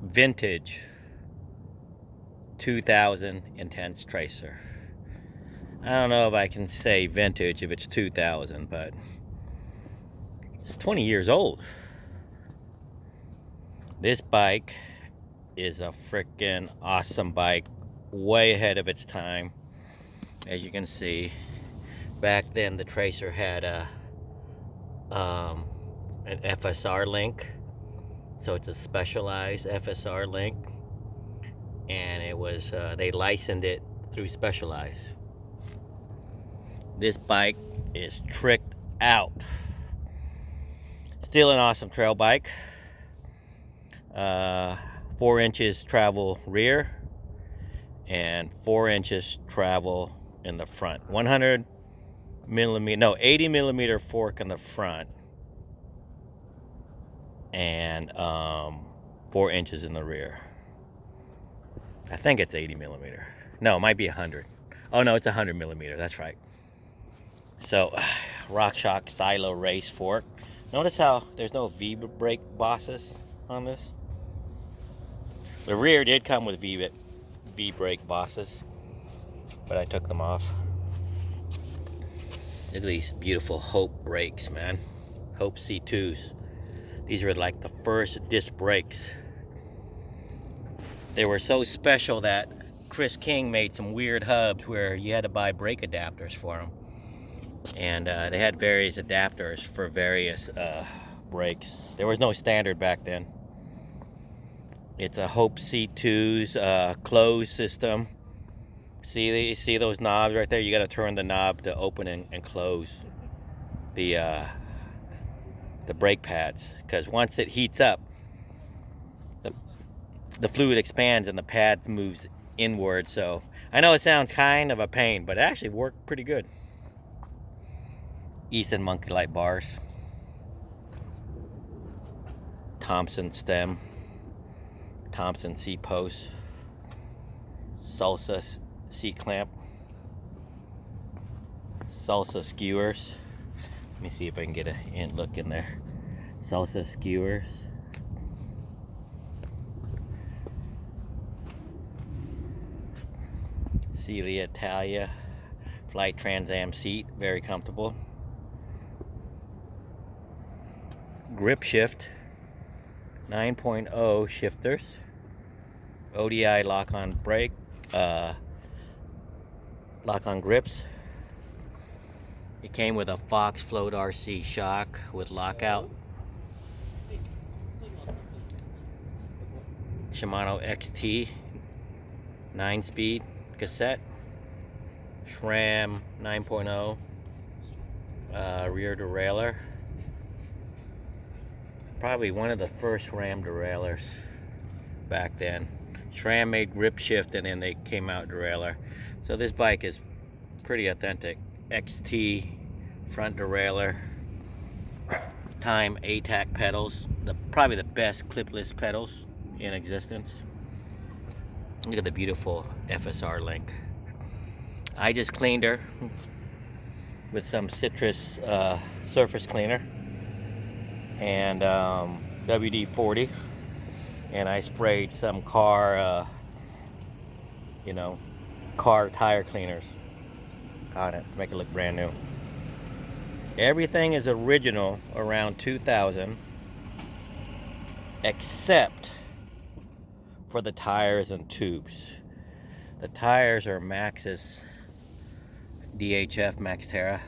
vintage 2000 Intense Tracer. I don't know if I can say vintage if it's 2000, but it's 20 years old. This bike is a freaking awesome bike, way ahead of its time. As you can see, back then the Tracer had an FSR link, so it's a specialized FSR link, and it was they licensed it through Specialized. This bike is tricked out. Still an awesome trail bike. 4 inches travel rear and 4 inches travel in the front. 80 millimeter fork in the front and 4 inches in the rear. I think it's 80 millimeter. No, it might be 100. Oh no, it's 100 millimeter. That's right. So, RockShox Silo race fork. Notice how there's no V-brake bosses on this. The rear did come with V-brake bosses, but I took them off. Look at these beautiful Hope brakes, man. Hope C2s. These are like the first disc brakes. They were so special that Chris King made some weird hubs where you had to buy brake adapters for them. And they had various adapters for various brakes. There was no standard back then. It's a Hope C2's closed system. See those knobs right there? You got to turn the knob to open and close the brake pads, because once it heats up, the fluid expands and the pad moves inward. So I know it sounds kind of a pain, but it actually worked pretty good. Easton Monkey Light bars, Thompson stem, Thompson C-post, Salsa C-clamp, Salsa skewers. Let me see if I can get a look in there. Salsa skewers. Celia Italia Flight Trans Am seat, very comfortable. Grip shift, 9.0 shifters, ODI lock-on brake, lock-on grips. It came with a Fox Float RC shock with lockout. Shimano XT 9-speed cassette. SRAM 9.0 rear derailleur. Probably one of the first SRAM derailleurs back then. SRAM made grip shift and then they came out derailleur. So this bike is pretty authentic. XT front derailleur. Time ATAC pedals. Probably the best clipless pedals in existence. Look at the beautiful FSR link. I just cleaned her with some citrus surface cleaner and WD-40, and I sprayed some car tire cleaners on it to make it look brand new. Everything is original around 2000 except for the tires and tubes. The tires are Maxxis DHF Maxterra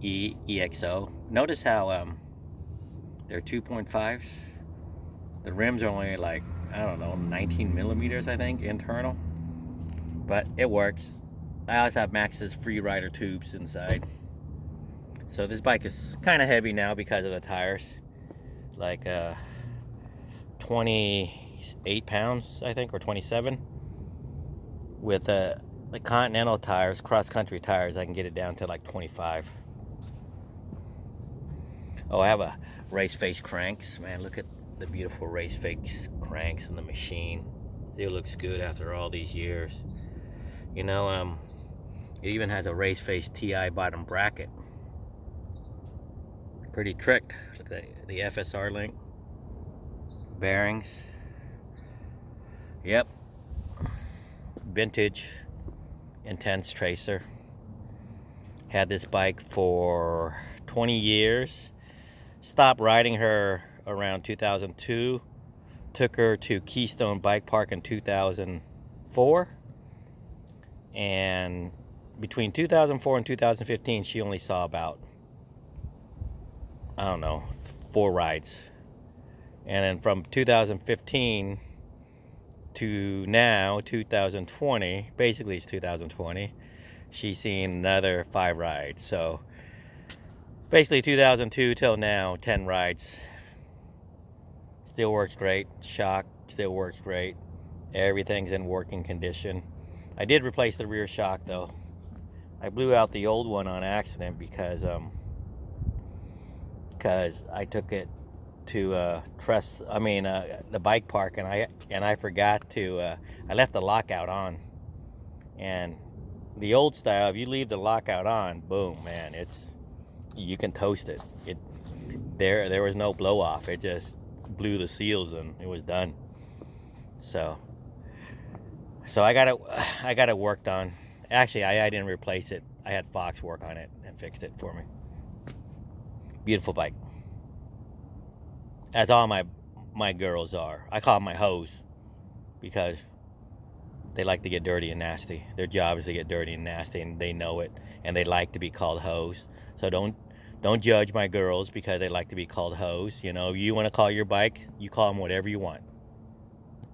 EXO. Notice how they're 2.5s. The rims are only like, I don't know, 19 millimeters, I think, internal. But it works. I also have Maxxis Freerider tubes inside. So this bike is kind of heavy now because of the tires. Like 28 pounds, I think, or 27. With the Continental tires, cross-country tires, I can get it down to like 25. Oh, I have a race face cranks. Man, look at the beautiful race face cranks in the machine. Still looks good after all these years. You know, it even has a race face TI bottom bracket. Pretty tricked. Look at the FSR link. bearings. Yep, vintage intense tracer. Had this bike for 20 years. Stopped riding her around 2002. Took her to Keystone Bike Park in 2004. And between 2004 and 2015, she only saw about, I don't know, 4 rides. And then from 2015 to now, 2020, basically it's 2020, she's seen another 5 rides. So basically 2002 till now, 10 rides. Still works great. Shock still works great. Everything's in working condition. I did replace the rear shock though. I blew out the old one on accident because I took it to the bike park, and I forgot to I left the lockout on. And the old style, if you leave the lockout on, boom, man, you can toast it. There was no blow off. It just blew the seals and it was done. So I got it worked on. Actually, I didn't replace it. I had Fox work on it and fixed it for me. Beautiful bike. As all my girls are. I call them my hoes because they like to get dirty and nasty. Their job is to get dirty and nasty, and they know it, and they like to be called hoes. So don't judge my girls because they like to be called hoes. You know, you want to call your bike, you call them whatever you want.